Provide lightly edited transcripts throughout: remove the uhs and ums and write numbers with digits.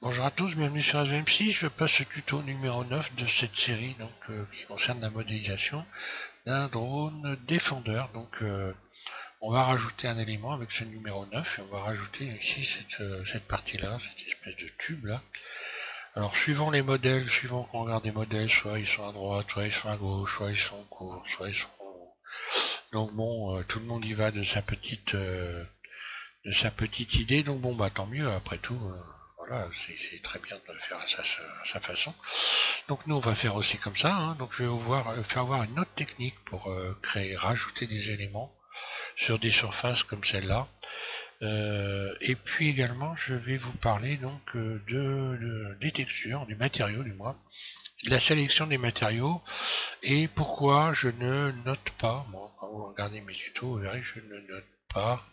Bonjour à tous, bienvenue sur ASVMC. Je passe ce tuto numéro 9 de cette série qui concerne la modélisation d'un drone défendeur. On va rajouter un élément avec ce numéro 9 et on va rajouter ici cette partie-là, cette espèce de tube là. Alors suivant les modèles, suivant qu'on regarde des modèles, soit ils sont à droite, soit ils sont à gauche, soit ils sont courts, soit ils sont... Donc bon, tout le monde y va de sa petite idée, donc bon bah tant mieux, après tout, voilà, c'est très bien de le faire à sa façon. Donc nous on va faire aussi comme ça, hein. Donc je vais faire voir une autre technique pour rajouter des éléments sur des surfaces comme celle-là. Et puis également je vais vous parler donc des textures, du matériau du moins, de la sélection des matériaux et pourquoi je ne note pas, moi quand vous regardez mes tutos vous verrez que je ne note pas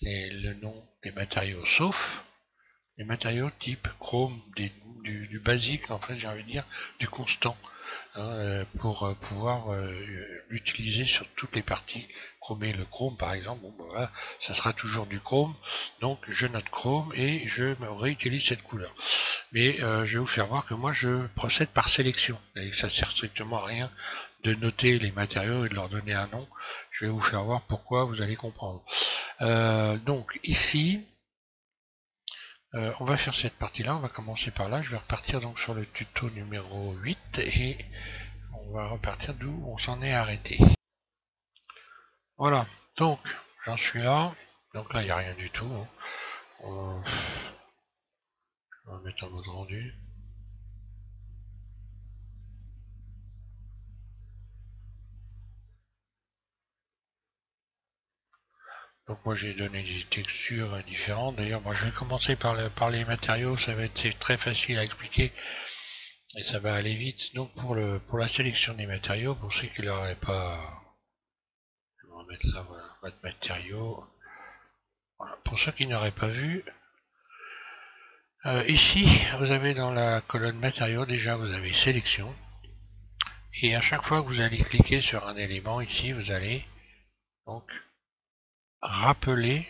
le nom des matériaux, sauf les matériaux type chrome, du basique, en fait, j'ai envie de dire, du constant, hein, pour pouvoir l'utiliser sur toutes les parties. Chromer le chrome, par exemple, bon, bah, voilà, ça sera toujours du chrome, donc je note chrome et je réutilise cette couleur. Mais je vais vous faire voir que moi, je procède par sélection, et ça sert strictement à rien de noter les matériaux et de leur donner un nom. Je vais vous faire voir pourquoi, vous allez comprendre. Donc ici, on va faire cette partie-là, on va commencer par là, je vais repartir donc sur le tuto numéro 8 et on va repartir d'où on s'en est arrêté. Voilà, donc j'en suis là, donc là il n'y a rien du tout, hein. On va mettre en mode rendu. Donc moi j'ai donné des textures différentes, d'ailleurs moi je vais commencer par les matériaux, ça va être très facile à expliquer et ça va aller vite. Donc pour la sélection des matériaux, pour ceux qui l'auraient pas... Je vais remettre là, voilà, mode matériaux. Voilà. Pour ceux qui n'auraient pas vu, ici vous avez dans la colonne matériaux, déjà vous avez sélection. Et à chaque fois que vous allez cliquer sur un élément, ici vous allez donc rappeler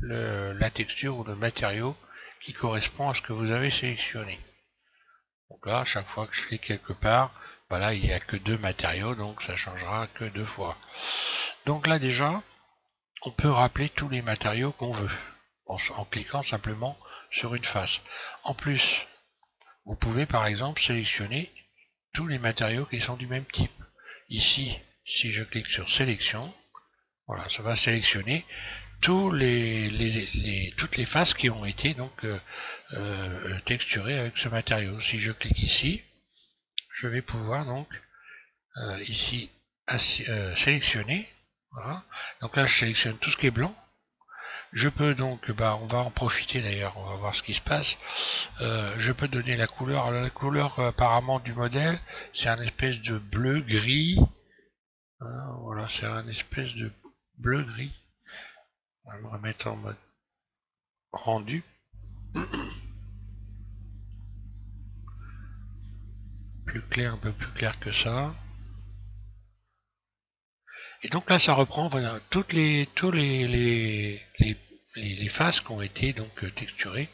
la texture ou le matériau qui correspond à ce que vous avez sélectionné. Donc là, à chaque fois que je clique quelque part, voilà, il n'y a que deux matériaux, donc ça changera que deux fois. Donc là déjà, on peut rappeler tous les matériaux qu'on veut en cliquant simplement sur une face. En plus, vous pouvez par exemple sélectionner tous les matériaux qui sont du même type. Ici, si je clique sur sélection, voilà, ça va sélectionner toutes les faces qui ont été donc texturées avec ce matériau. Si je clique ici, je vais pouvoir donc ici sélectionner. Voilà. Donc là, je sélectionne tout ce qui est blanc. Je peux donc, on va en profiter d'ailleurs, on va voir ce qui se passe. Je peux donner la couleur. Alors, la couleur apparemment du modèle, c'est un espèce de bleu gris. Hein, voilà, c'est un espèce de bleu gris. On va me remettre en mode rendu. Plus clair, un peu plus clair que ça. Et donc là, ça reprend voilà, tous les faces qui ont été donc texturées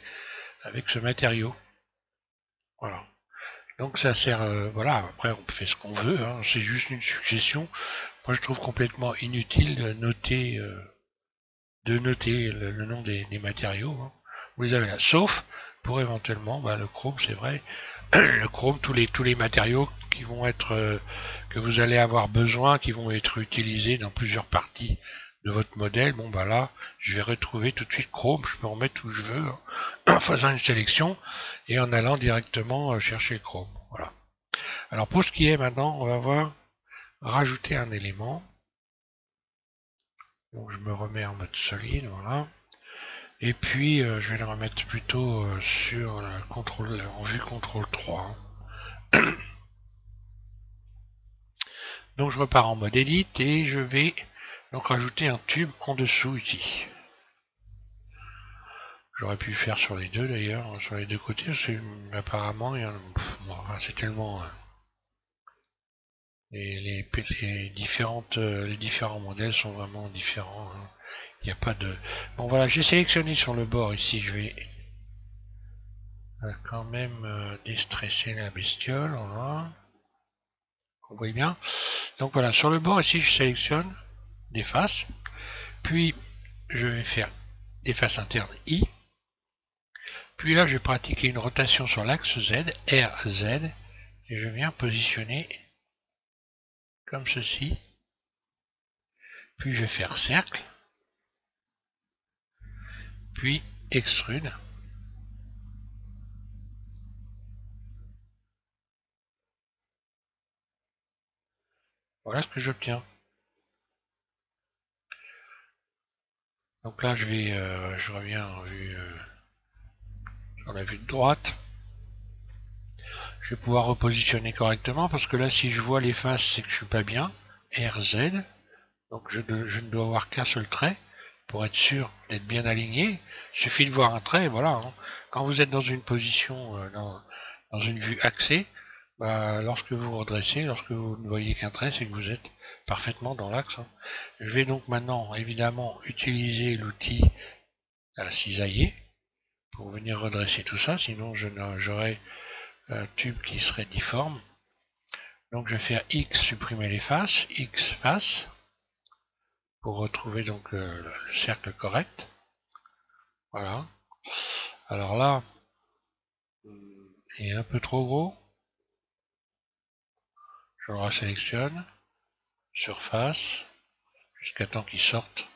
avec ce matériau. Voilà. Donc ça sert, voilà, après on fait ce qu'on veut, hein, c'est juste une suggestion. Moi je trouve complètement inutile de noter le nom des matériaux, hein. Vous les avez là, sauf pour éventuellement, le chrome c'est vrai, le chrome, tous les matériaux qui vont être, que vous allez avoir besoin, qui vont être utilisés dans plusieurs parties de votre modèle. Bon là, je vais retrouver tout de suite chrome, je peux en mettre où je veux, hein, en faisant une sélection et en allant directement chercher le chrome. Voilà. Alors pour ce qui est maintenant, on va voir rajouter un élément. Donc je me remets en mode solide, voilà. Et puis je vais le remettre plutôt sur la contrôle, en vue contrôle 3. Donc je repars en mode edit et je vais donc rajouter un tube en dessous ici. J'aurais pu le faire sur les deux d'ailleurs, sur les deux côtés, apparemment c'est tellement... les différents modèles sont vraiment différents, hein. Il n'y a pas de... Bon voilà, j'ai sélectionné sur le bord ici, je vais va quand même déstresser la bestiole, voilà. Vous voyez bien. Donc voilà, sur le bord ici, je sélectionne des faces, puis je vais faire des faces internes I, puis là je vais pratiquer une rotation sur l'axe Z, RZ, et je viens positionner comme ceci, puis je vais faire cercle, puis extrude. Voilà ce que j'obtiens. Donc là je reviens en vue, sur la vue de droite. Je vais pouvoir repositionner correctement parce que là si je vois les faces c'est que je suis pas bien. RZ. Donc je ne dois avoir qu'un seul trait pour être sûr d'être bien aligné. Il suffit de voir un trait, voilà. Hein. Quand vous êtes dans une position, dans une vue axée, bah, lorsque vous redressez, lorsque vous ne voyez qu'un trait, c'est que vous êtes parfaitement dans l'axe. Hein. Je vais donc maintenant évidemment utiliser l'outil cisailler pour venir redresser tout ça, sinon j'aurais un tube qui serait difforme. Donc je vais faire X, supprimer les faces, X face, pour retrouver donc le cercle correct. Voilà. Alors là, il est un peu trop gros. Je le resélectionne, surface, jusqu'à temps qu'il sorte.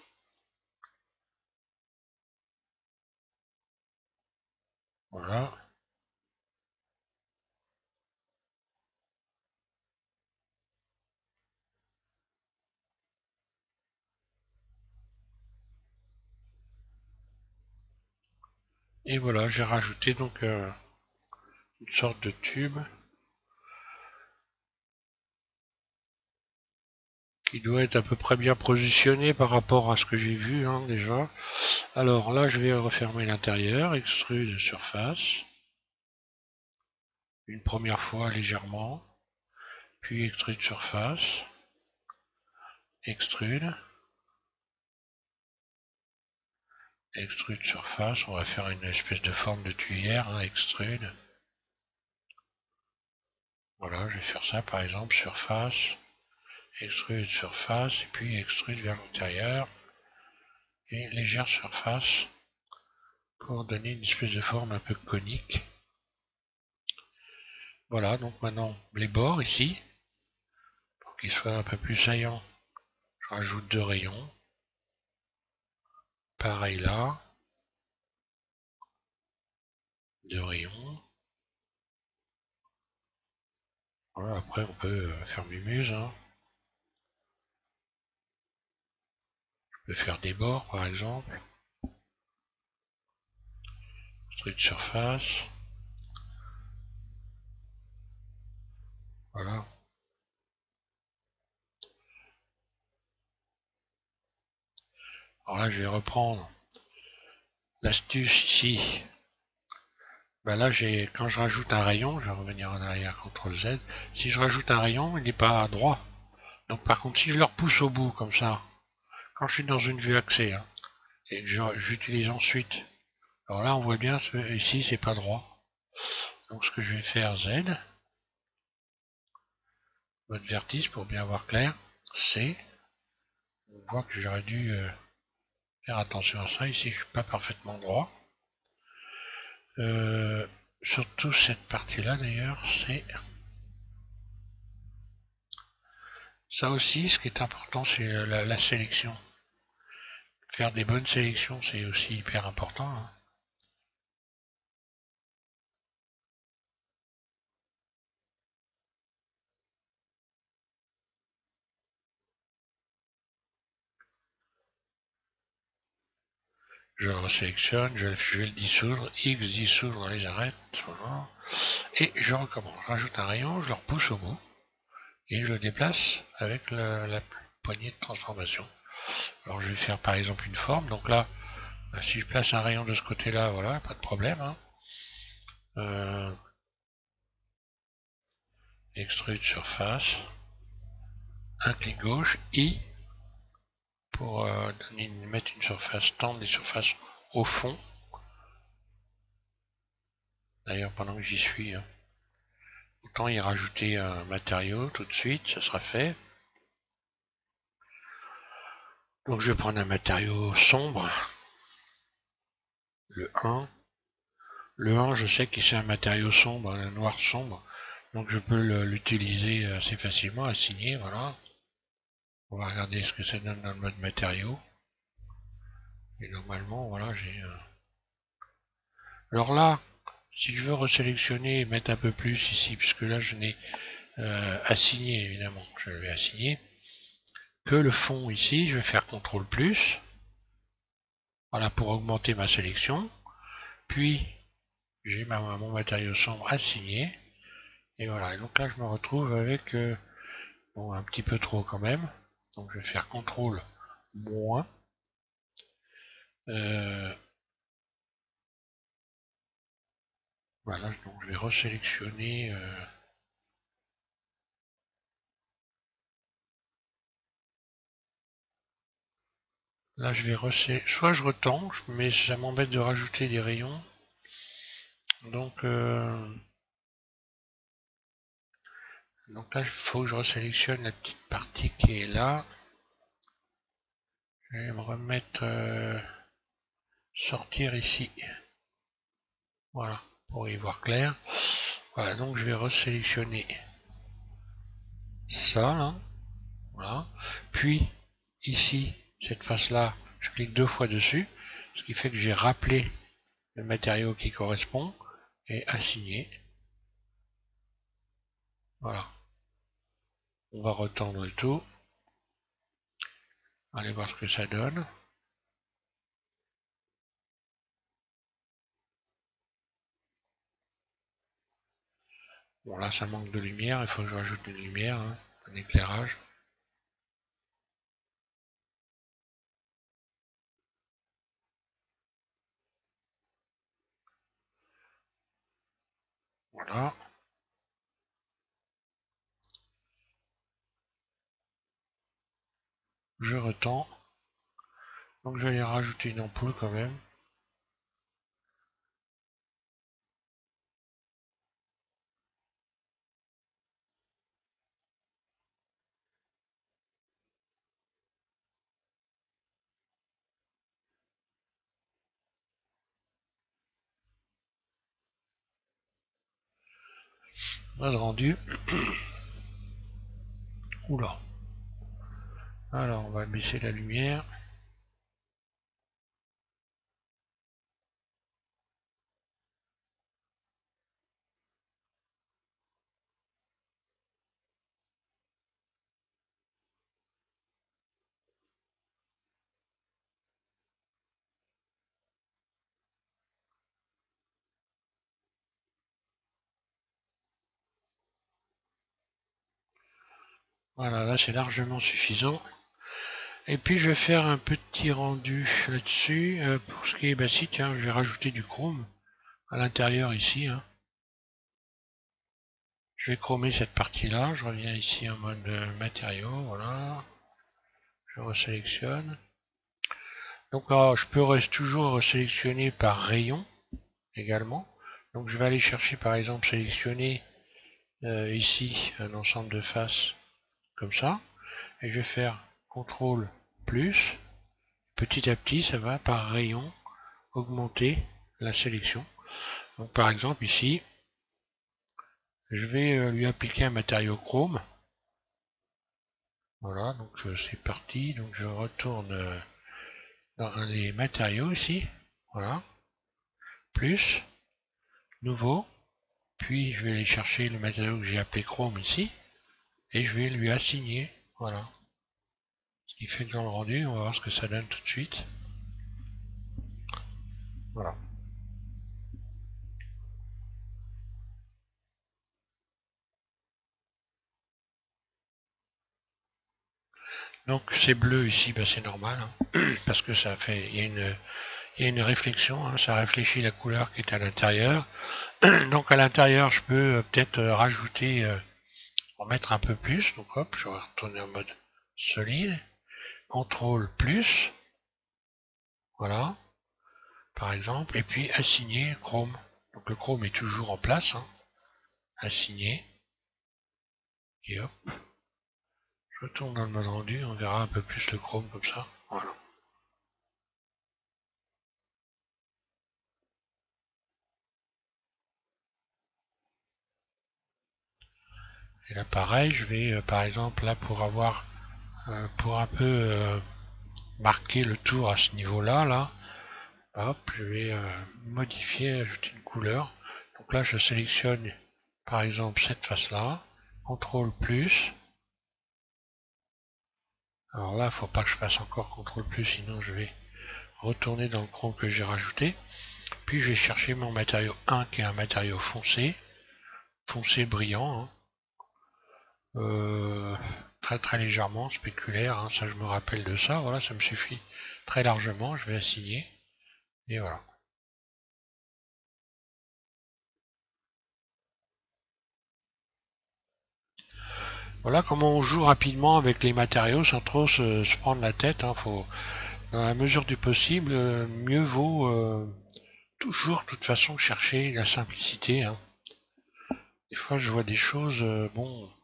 Voilà. Et voilà, j'ai rajouté donc une sorte de tube qui doit être à peu près bien positionné par rapport à ce que j'ai vu hein, déjà. Alors là, je vais refermer l'intérieur, extrude surface, une première fois légèrement, puis extrude surface, extrude, extrude surface, on va faire une espèce de forme de tuyère, hein, extrude. Voilà, je vais faire ça par exemple, surface, extrude surface, et puis extrude vers l'intérieur, et légère surface, pour donner une espèce de forme un peu conique. Voilà, donc maintenant les bords ici, pour qu'ils soient un peu plus saillants, je rajoute 2 rayons. Pareil là, 2 rayons. Voilà, après on peut faire mumuse. Hein. Je peux faire des bords par exemple. Extrude surface. Voilà. Alors là je vais reprendre l'astuce ici. Ben là quand je rajoute un rayon, je vais revenir en arrière, CTRL Z. Si je rajoute un rayon, il n'est pas droit. Donc par contre si je le repousse au bout comme ça, quand je suis dans une vue axée, hein, et que j'utilise ensuite, alors là on voit bien ici c'est pas droit. Donc ce que je vais faire Z, mode vertice pour bien voir clair, C, on voit que j'aurais dû faire attention à ça, ici je suis pas parfaitement droit. Surtout cette partie là d'ailleurs, c'est ça aussi, ce qui est important c'est la sélection. Faire des bonnes sélections c'est aussi hyper important. Hein. Je le resélectionne, je vais le dissoudre, X dissoudre les arêtes, voilà. Et je recommence, je rajoute un rayon, je le repousse au bout, et je le déplace avec la poignée de transformation. Alors je vais faire par exemple une forme, donc là, si je place un rayon de ce côté-là, voilà, pas de problème. Hein. Extrude surface, un clic gauche, I, pour mettre une surface, tendre les surfaces au fond. D'ailleurs, pendant que j'y suis, hein. Autant y rajouter un matériau tout de suite, ça sera fait. Donc je vais prendre un matériau sombre, le 1. Le 1, je sais que c'est un matériau sombre, un noir sombre, donc je peux l'utiliser assez facilement, assigner, voilà. On va regarder ce que ça donne dans le mode matériaux. Et normalement, voilà, j'ai... Alors là, si je veux resélectionner et mettre un peu plus ici, puisque là je n'ai assigné, évidemment, je vais assigner, que le fond ici, je vais faire CTRL plus, voilà, pour augmenter ma sélection. Puis, j'ai mon matériau sombre assigné. Et voilà, et donc là je me retrouve avec bon, un petit peu trop quand même. Donc je vais faire CTRL moins. Voilà, donc je vais resélectionner. Là je vais soit je retends, mais ça m'embête de rajouter des rayons. Donc là il faut que je resélectionne la petite partie qui est là. Je vais me remettre sortir ici. Voilà, pour y voir clair. Voilà, donc je vais resélectionner ça là. Voilà. Puis ici, cette face-là, je clique 2 fois dessus, ce qui fait que j'ai rappelé le matériau qui correspond et assigné. Voilà. On va retendre le tout. Allez voir ce que ça donne. Bon là ça manque de lumière, il faut que je rajoute une lumière, hein, un éclairage. Voilà. Je retends. Donc je vais aller rajouter une ampoule quand même. Mode rendu. Oula. Alors on va baisser la lumière. Voilà, là c'est largement suffisant. Et puis je vais faire un petit rendu là-dessus. Pour ce qui est, bah si tiens, je vais rajouter du chrome à l'intérieur ici. Hein. Je vais chromer cette partie-là. Je reviens ici en mode matériaux. Voilà. Je resélectionne. Donc là, je peux toujours resélectionner par rayon également. Donc je vais aller chercher par exemple sélectionner ici un ensemble de faces comme ça. Et je vais faire CTRL plus. Petit à petit, ça va par rayon augmenter la sélection. Donc par exemple ici, je vais lui appliquer un matériau chrome. Voilà, donc c'est parti. Donc je retourne dans les matériaux ici. Voilà. Plus, nouveau. Puis je vais aller chercher le matériau que j'ai appelé chrome ici. Et je vais lui assigner. Voilà. Ce qui fait que dans le rendu, on va voir ce que ça donne tout de suite. Voilà. Donc c'est bleu ici, bah, c'est normal. Hein, parce que ça fait. Il y a une réflexion, hein, ça réfléchit la couleur qui est à l'intérieur. Donc à l'intérieur, je peux peut-être rajouter, en mettre un peu plus. Donc hop, je vais retourner en mode solide. CTRL plus. Voilà. Par exemple. Et puis assigner Chrome. Donc le chrome est toujours en place, hein, assigné. Et hop, je retourne dans le mode rendu, on verra un peu plus le chrome comme ça. Voilà. Et là pareil, je vais par exemple là pour avoir pour un peu marquer le tour à ce niveau-là, là, hop, je vais modifier, ajouter une couleur. Donc là, je sélectionne par exemple cette face-là, CTRL plus. Alors là, il ne faut pas que je fasse encore CTRL plus, sinon je vais retourner dans le chrome que j'ai rajouté. Puis je vais chercher mon matériau 1 qui est un matériau foncé, foncé brillant, hein. Très très légèrement spéculaire, hein, ça je me rappelle de ça, voilà, ça me suffit très largement, je vais assigner, et voilà. Voilà comment on joue rapidement avec les matériaux sans trop se prendre la tête, hein. Faut, dans la mesure du possible, mieux vaut toujours de toute façon chercher la simplicité, hein. Des fois je vois des choses, bon,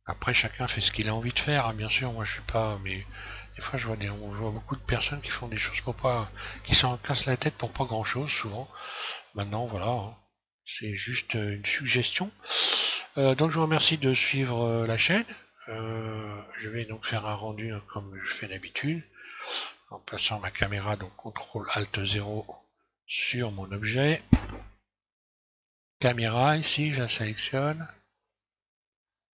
après chacun fait ce qu'il a envie de faire, hein, bien sûr, moi je suis pas, mais des fois on voit beaucoup de personnes qui font des choses pour pas, qui s'en cassent la tête pour pas grand chose souvent. Maintenant voilà, hein, c'est juste une suggestion. Donc je vous remercie de suivre la chaîne. Je vais donc faire un rendu hein, comme je fais d'habitude, en passant ma caméra, donc CTRL ALT 0 sur mon objet. Caméra, ici, je la sélectionne.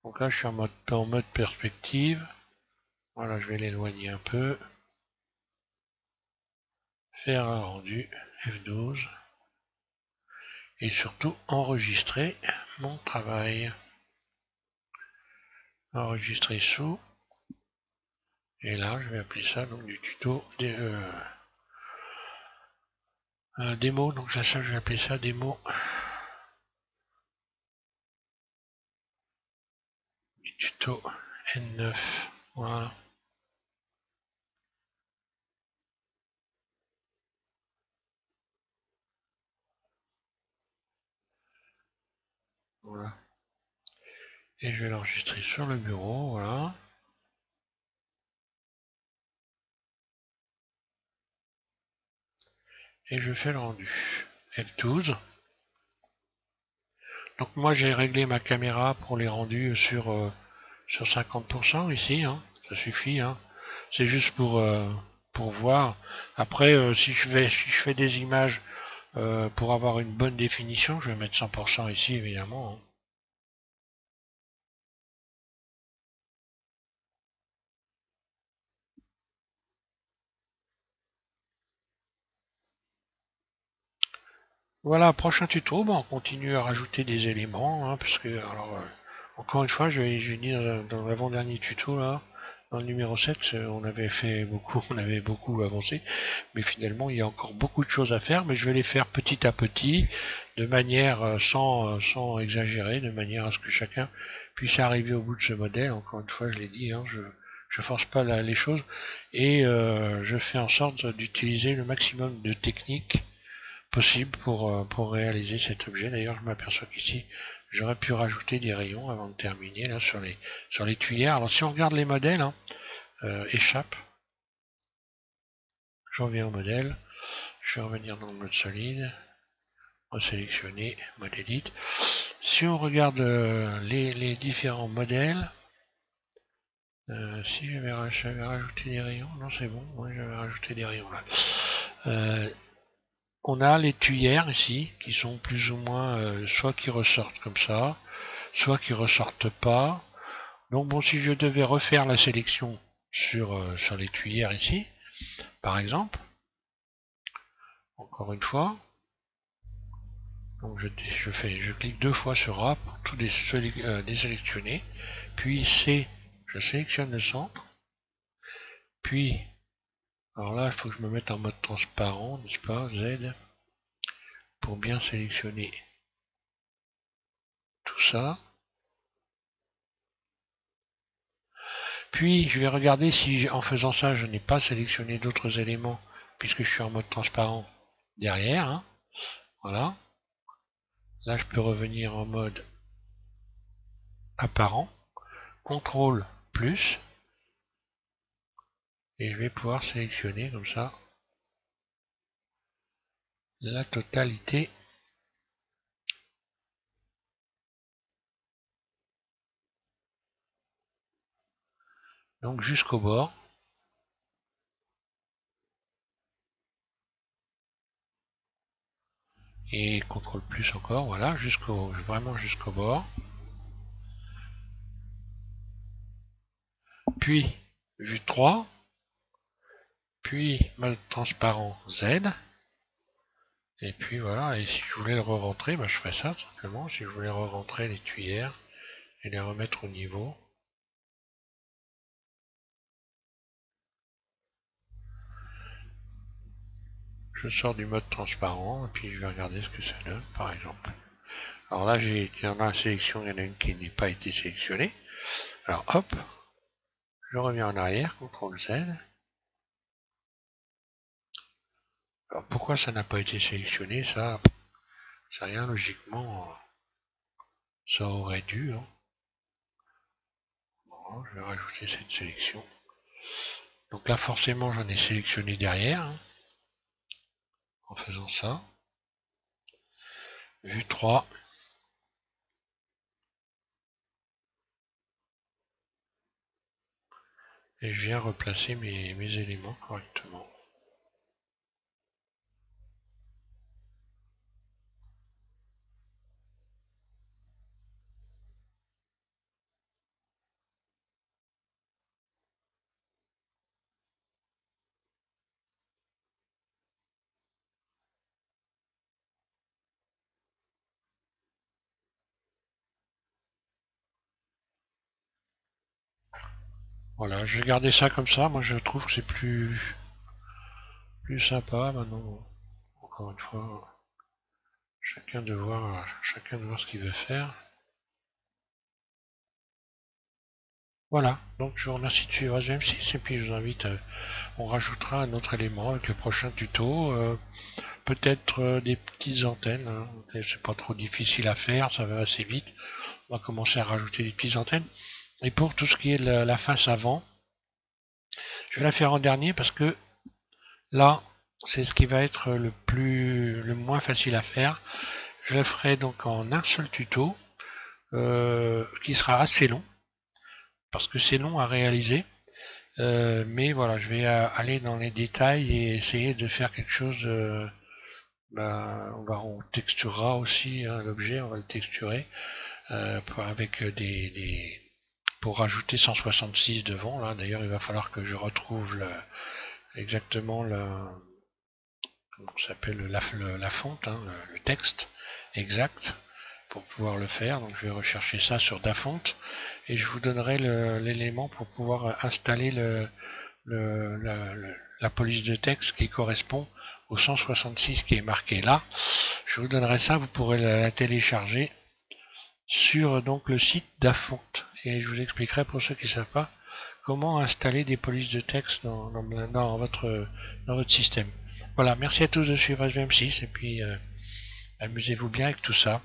Donc là, je suis en mode perspective. Voilà, je vais l'éloigner un peu. Faire un rendu, F12. Et surtout, enregistrer mon travail. Enregistrer sous. Et là, je vais appeler ça donc du tuto démo. Donc ça, je vais appeler ça démo. Du tuto N9. Voilà. Voilà. Et je vais l'enregistrer sur le bureau, voilà. Et je fais le rendu. F12. Donc moi j'ai réglé ma caméra pour les rendus sur 50% ici, hein. Ça suffit, hein. C'est juste pour voir. Après, si je fais des images pour avoir une bonne définition, je vais mettre 100% ici évidemment, hein. Voilà, prochain tuto, on continue à rajouter des éléments, hein, parce que, alors, encore une fois, je dis dans l'avant-dernier tuto, là, dans le numéro 7, on avait fait beaucoup, on avait beaucoup avancé, mais finalement, il y a encore beaucoup de choses à faire, mais je vais les faire petit à petit, de manière sans exagérer, de manière à ce que chacun puisse arriver au bout de ce modèle. Encore une fois, je l'ai dit, hein, je force pas les choses, et je fais en sorte d'utiliser le maximum de techniques possible pour réaliser cet objet. D'ailleurs, je m'aperçois qu'ici, j'aurais pu rajouter des rayons avant de terminer là sur les tuyères. Alors si on regarde les modèles, hein, échappe, je reviens au modèle, je vais revenir dans le mode solide, resélectionner, mode edit. Si on regarde les différents modèles, si j'avais rajouté des rayons, non c'est bon, ouais, j'avais rajouté des rayons là. On a les tuyères ici qui sont plus ou moins soit qui ressortent comme ça, soit qui ressortent pas. Donc bon, si je devais refaire la sélection sur les tuyères ici, par exemple, encore une fois, donc je clique deux fois sur A pour tout désélectionner, puis C, je sélectionne le centre, puis, alors là, il faut que je me mette en mode transparent, n'est-ce pas, Z, pour bien sélectionner tout ça. Puis je vais regarder si en faisant ça je n'ai pas sélectionné d'autres éléments puisque je suis en mode transparent derrière, hein. Voilà. Là, je peux revenir en mode apparent. CTRL plus. Et je vais pouvoir sélectionner comme ça la totalité. Donc jusqu'au bord. Et CTRL plus encore, voilà, vraiment jusqu'au bord. Puis vue 3, puis mode transparent Z. Et puis voilà, et si je voulais le re-rentrer, bah, je ferais ça tout simplement. Si je voulais re-rentrer les tuyères et les remettre au niveau. Je sors du mode transparent et puis je vais regarder ce que ça donne, par exemple. Alors là, il y en a une sélection, il y en a une qui n'a pas été sélectionnée. Alors hop, je reviens en arrière, CTRL Z. Alors pourquoi ça n'a pas été sélectionné, ça, c'est rien, logiquement, ça aurait dû. Hein. Bon, je vais rajouter cette sélection. Donc là, forcément, j'en ai sélectionné derrière, hein, en faisant ça. Vue 3. Et je viens replacer mes éléments correctement. Voilà, je vais garder ça comme ça. Moi, je trouve que c'est plus sympa maintenant. Encore une fois, chacun de voir ce qu'il veut faire. Voilà, donc je vous remercie de suivre SM6 et puis je vous invite, on rajoutera un autre élément avec le prochain tuto. Peut-être des petites antennes, hein. C'est pas trop difficile à faire, ça va assez vite. On va commencer à rajouter des petites antennes. Et pour tout ce qui est la face avant, je vais la faire en dernier parce que là, c'est ce qui va être le moins facile à faire. Je le ferai donc en un seul tuto qui sera assez long parce que c'est long à réaliser. Mais voilà, je vais aller dans les détails et essayer de faire quelque chose. On texturera aussi hein, l'objet, on va le texturer avec pour rajouter 166 devant. Là, d'ailleurs, il va falloir que je retrouve exactement comment s'appelle la fonte, hein, le texte exact pour pouvoir le faire. Donc, je vais rechercher ça sur Dafont et je vous donnerai l'élément pour pouvoir installer la police de texte qui correspond au 166 qui est marqué là. Je vous donnerai ça, vous pourrez la télécharger sur donc le site Dafont. Et je vous expliquerai pour ceux qui ne savent pas comment installer des polices de texte dans votre système. Voilà, merci à tous de suivre SVM6 et puis amusez-vous bien avec tout ça.